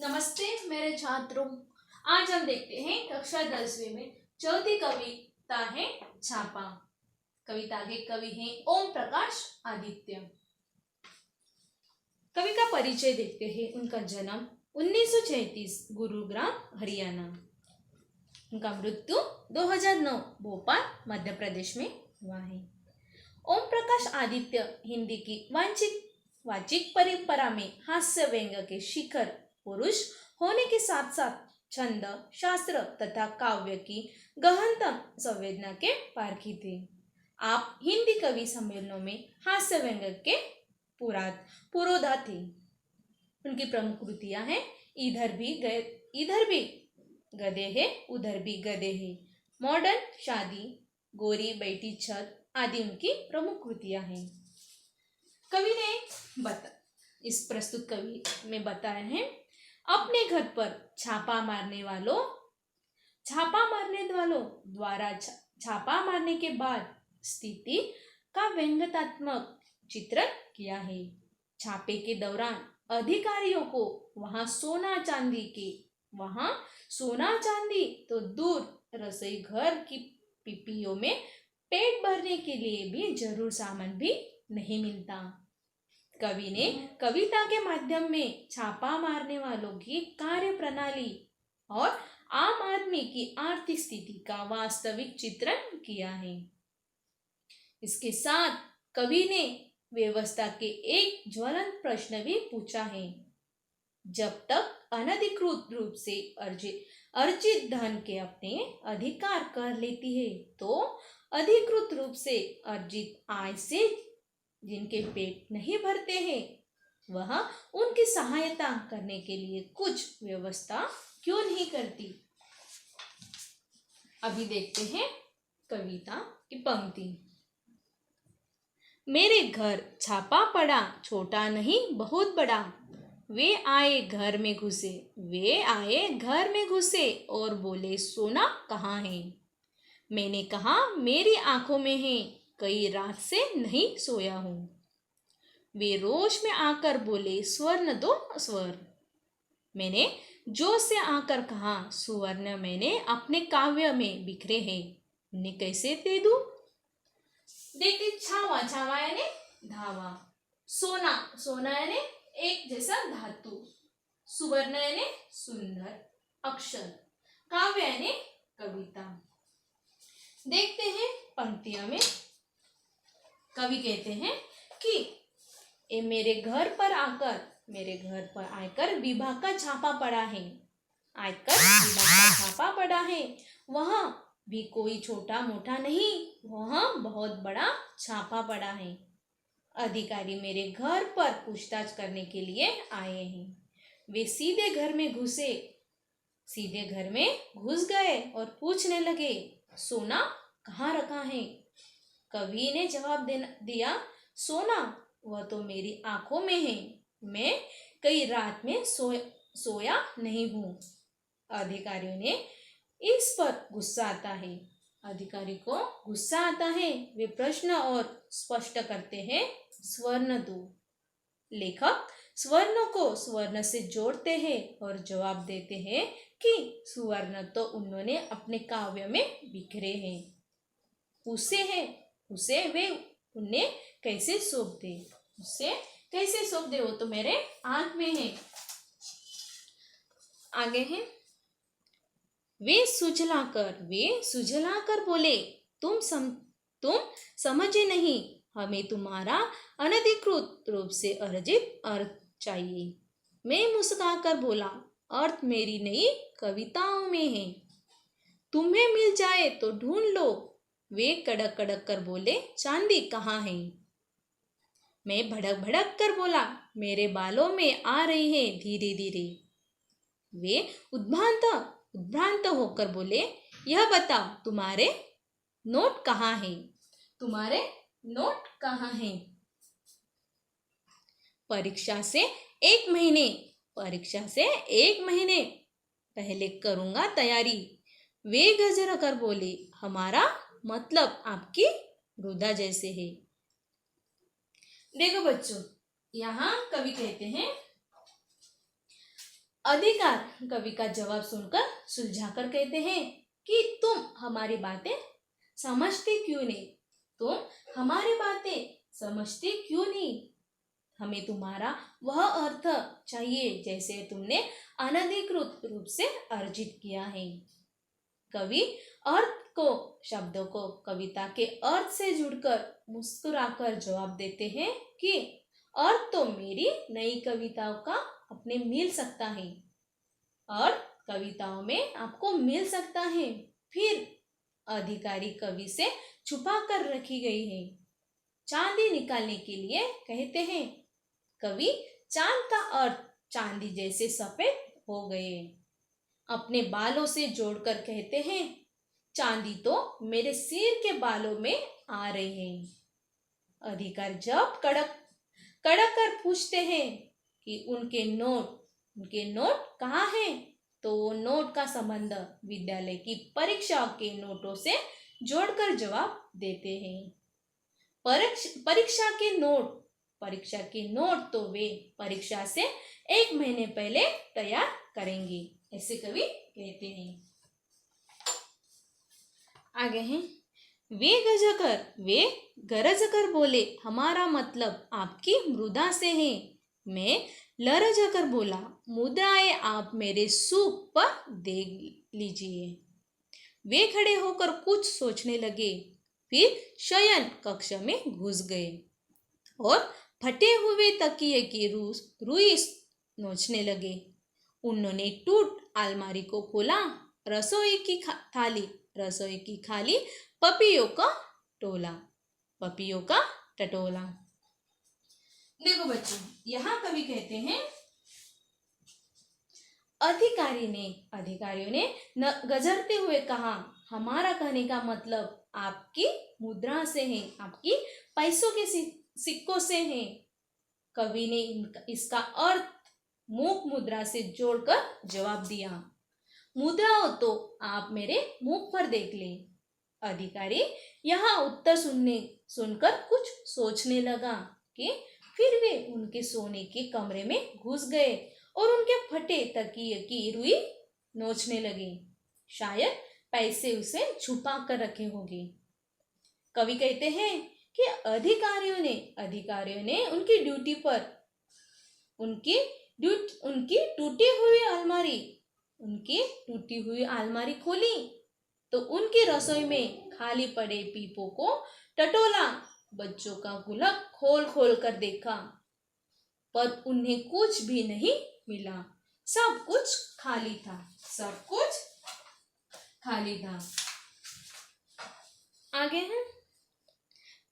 नमस्ते मेरे छात्रों। आज हम देखते हैं कक्षा 10वीं में चौथी कविता है छापा। कविता के कवि हैं ओम प्रकाश आदित्य। कवि का परिचय देखते हैं। उनका जन्म 1933 गुरुग्राम हरियाणा। उनका मृत्यु 2009 भोपाल मध्य प्रदेश में हुआ है। ओम प्रकाश आदित्य हिंदी की वाचिक परंपरा में हास्य व्यंग्य के शिखर पुरुष होने के साथ साथ छंद शास्त्र तथा काव्य की गहनतम संवेदना के पारखी थे। आप हिंदी कवि सम्मेलनों में हास्य व्यंग्य के पुरोधा थे। उनकी प्रमुख कृतियां हैं इधर भी गधे हैं उधर भी गधे हैं, मॉडर्न शादी, गोरी बैठी छत आदि उनकी प्रमुख कृतियां हैं। कवि ने इस प्रस्तुत कवि में बताया है अपने घर पर छापा मारने वालों द्वारा छापा मारने के बाद स्थिति का व्यंग्यात्मक चित्रण किया है। छापे के दौरान अधिकारियों को वहां सोना चांदी तो दूर रसोई घर की पिपियों में पेट भरने के लिए भी जरूर सामान भी नहीं मिलता। कवि ने कविता के माध्यम में छापा मारने वालों की कार्य प्रणाली और आम आदमी की आर्थिक स्थिति का वास्तविक चित्रण किया है। इसके साथ कवि ने व्यवस्था के एक ज्वलंत प्रश्न भी पूछा है। जब तक अनधिकृत रूप से अर्जित धन के अपने अधिकार कर लेती है तो अधिकृत रूप से अर्जित आय से जिनके पेट नहीं भरते हैं वह उनकी सहायता करने के लिए कुछ व्यवस्था क्यों नहीं करती। अभी देखते हैं कविता की पंक्ति। मेरे घर छापा पड़ा, छोटा नहीं बहुत बड़ा, वे आए घर में घुसे और बोले सोना कहाँ है। मैंने कहा मेरी आंखों में है, कई रात से नहीं सोया हूं। वे रोष में आकर बोले स्वर्ण दो स्वर। मैंने जोश से आकर कहा सुवर्ण मैंने अपने काव्य में बिखरे हैं, उन्हें कैसे दे दूं। देखते छावा यानी धावा, सोना यानी एक जैसा धातु, सुवर्ण यानी सुंदर अक्षर, काव्य यानी कविता। देखते हैं पंक्तियों में कवि कहते हैं कि मेरे घर पर आकर विभाग का छापा पड़ा है, वहां भी कोई छोटा मोटा नहीं, वहां बहुत बड़ा छापा पड़ा है। अधिकारी मेरे घर पर पूछताछ करने के लिए आए हैं। वे सीधे घर में घुस गए और पूछने लगे सोना कहाँ रखा है। कवि ने जवाब दिया सोना वह तो मेरी आंखों में है, मैं कई रात में सोया नहीं हूं। अधिकारियों ने इस पर अधिकारी को गुस्सा आता है। वे प्रश्न और स्पष्ट करते हैं स्वर्ण दो। लेखक स्वर्ण को स्वर्ण से जोड़ते हैं और जवाब देते हैं कि सुवर्ण तो उन्होंने अपने काव्य में बिखरे हैं, उसे वे उन्हें कैसे सौंप दे, वो तो मेरे आंख में है। आगे है वे सुझलाकर बोले तुम समझे नहीं, हमें तुम्हारा अनधिकृत रूप से अर्जित अर्थ चाहिए। मैं मुस्कुराकर बोला अर्थ मेरी नई कविताओं में है, तुम्हें मिल जाए तो ढूंढ लो। वे कड़क कर बोले चांदी कहाँ है। मैं भड़क कर बोला मेरे बालों में आ रही है धीरे धीरे। वे उद्भ्रांत होकर बोले यह बताओ तुम्हारे नोट कहाँ हैं। परीक्षा से एक महीने पहले करूंगा तैयारी। वे गजर कर बोले हमारा मतलब आपकी मृदा जैसे है। देखो बच्चों, यहाँ कवि कहते हैं अधिकार कवि का जवाब सुनकर सुलझाकर कहते हैं कि तुम हमारी बातें समझते क्यों नहीं? तुम हमारी बातें समझते क्यों नहीं? हमें तुम्हारा वह अर्थ चाहिए जैसे तुमने अनधिकृत रूप से अर्जित किया है। कवि अर्थ को, शब्दों को कविता के अर्थ से जुड़कर मुस्कुराकर जवाब देते हैं कि अर्थ तो मेरी नई कविताओं का अपने मिल सकता है, अर्थ कविताओं में आपको मिल सकता है, फिर अधिकारी कवि से छुपा कर रखी गई है। चांदी निकालने के लिए कहते हैं। कवि चांद का अर्थ चांदी जैसे सफेद हो गए। अपने बालों से जोड़कर कहते हैं, चांदी तो मेरे सिर के बालों में आ रही है। अधिकार जब कड़क कड़क कर पूछते हैं कि उनके नोट कहाँ हैं, तो वो नोट का संबंध विद्यालय की परीक्षा के नोटों से जोड़कर जवाब देते हैं। परीक्षा के नोट तो वे परीक्षा से 1 महीने पहले तैयार करेंगे, ऐसे कवि कहते हैं। आगे हैं, वे गरज कर बोले, हमारा मतलब आपकी मृदा से है। मैं लरज कर बोला, मुद्राएं आप मेरे सूप पर दे लीजिए। वे खड़े होकर कुछ सोचने लगे, फिर शयन कक्ष में घुस गए और फटे हुए तकिए की रुई नोचने लगे। उन्होंने टूट अलमारी को खोला, रसोई की खाली पपियों का टटोला। देखो बच्चों, यहाँ कवि कहते हैं, अधिकारियों ने गजरते हुए कहा, हमारा कहने का मतलब आपकी मुद्रा से है, आपकी पैसों के सिक्कों से है। कवि ने इसका अर्थ मूक मुद्रा से जोड़कर जवाब दिया, मुद्राओं तो आप मेरे मुख पर देख लें। अधिकारी यहाँ उत्तर सुनकर कुछ सोचने लगा कि फिर वे उनके सोने के कमरे में घुस गए और उनके फटे तकिए की रुई नोचने लगे। शायद पैसे उसे छुपा कर रखे होंगे। कवि कहते हैं कि अधिकारियों ने उनकी टूटी हुई अलमारी खोली तो उनकी रसोई में खाली पड़े पीपों को टटोला। बच्चों का गुल्लक खोल कर देखा, पर उन्हें कुछ भी नहीं मिला। सब कुछ खाली था। आगे है,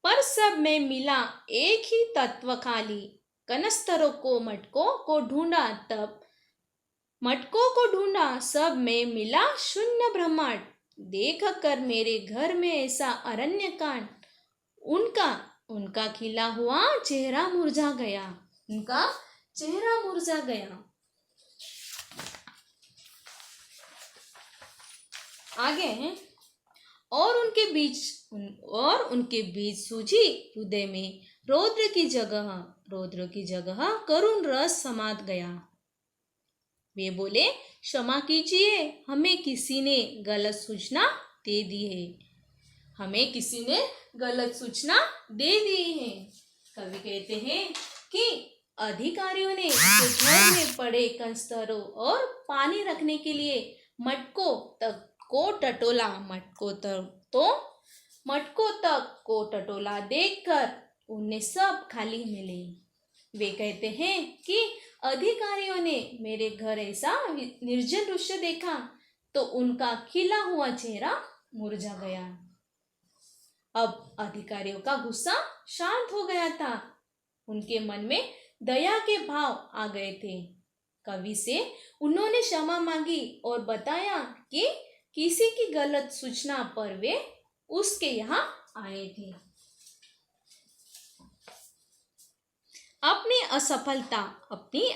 पर सब में मिला एक ही तत्व खाली। कनस्तरों को मटकों को ढूंढा, सब में मिला शून्य ब्रह्मांड। देख कर मेरे घर में ऐसा अरण्य कांड, उनका खिला हुआ चेहरा मुरझा गया। आगे हैं, और उनके बीच सूझी हृदय में रौद्र की जगह करुण रस समात गया। वे बोले, क्षमा कीजिए, हमें किसी ने गलत सूचना दे दी है। कवि कहते हैं कि अधिकारियों ने घर में पड़े कंस्तरों और पानी रखने के लिए मटकों तक को टटोला देखकर उन्हें सब खाली मिले। वे कहते हैं कि अधिकारियों ने मेरे घर ऐसा निर्जन दृश्य देखा तो उनका खिला हुआ चेहरा मुरझा गया। अब अधिकारियों का गुस्सा शांत हो गया था। उनके मन में दया के भाव आ गए थे। कवि से उन्होंने क्षमा मांगी और बताया कि किसी की गलत सूचना पर वे उसके यहाँ आए थे। अपनी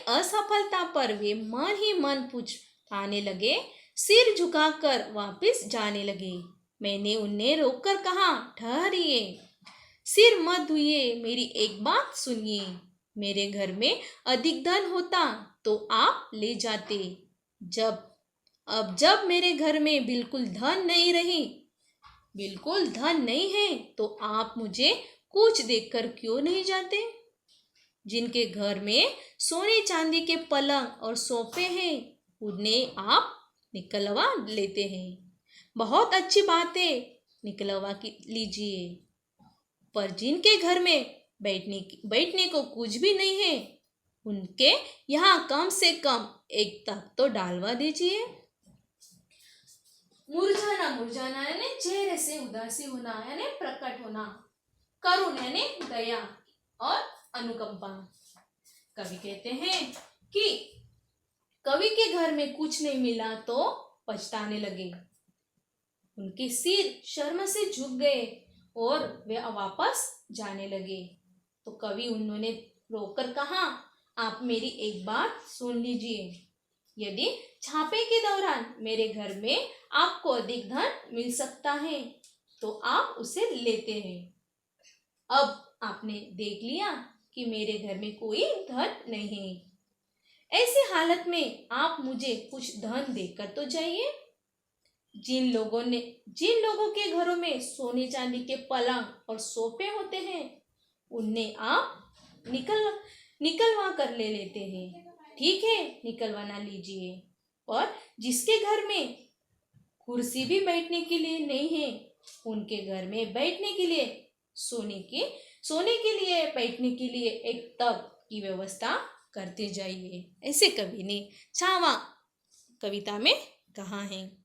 असफलता पर वे मन ही मन पूछताने लगे, सिर झुकाकर वापस जाने लगे। मैंने उन्हें रोककर कहा, ठहरिए, सिर मत धुइए, मेरी एक बात सुनिए। मेरे घर में अधिक धन होता तो आप ले जाते। जब मेरे घर में बिल्कुल धन नहीं है तो आप मुझे कुछ देकर क्यों नहीं जाते? जिनके घर में सोने चांदी के पलंग और सोफे हैं उन्हें आप निकलवा लेते हैं। बहुत अच्छी बात है, निकलवा लीजिए। पर जिनके घर में बैठने को कुछ भी नहीं है उनके यहाँ कम से कम एक तख्त तो डालवा दीजिए। मुरझाना यानी चेहरे से उदासी होना यानी प्रकट होना। करुण यानी दया और अनुकंपा। कवि कहते हैं कि कवि के घर में कुछ नहीं मिला तो पछताने लगे। उनके सिर शर्म से झुक गए और वे वापस जाने लगे। तो कवि उन्होंने रोकर कहा, आप मेरी एक बात सुन लीजिए। यदि छापे के दौरान मेरे घर में आपको अधिक धन मिल सकता है तो आप उसे लेते हैं। अब आपने देख लिया कि मेरे घर में कोई धन नहीं है। ऐसी हालत में आप मुझे कुछ धन देकर तो जाइए। जिन लोगों के घरों में सोने चांदी के पलंग और सोफे होते हैं उन्हें आप निकलवा कर ले लेते हैं। ठीक है, निकलवाना लीजिए। और जिसके घर में कुर्सी भी बैठने के लिए नहीं है उनके घर में बैठने के लिए सोने के लिए बैठने के लिए एक तख्त की व्यवस्था करते जाइए। ऐसे कवि ने छावा कविता में कहा है।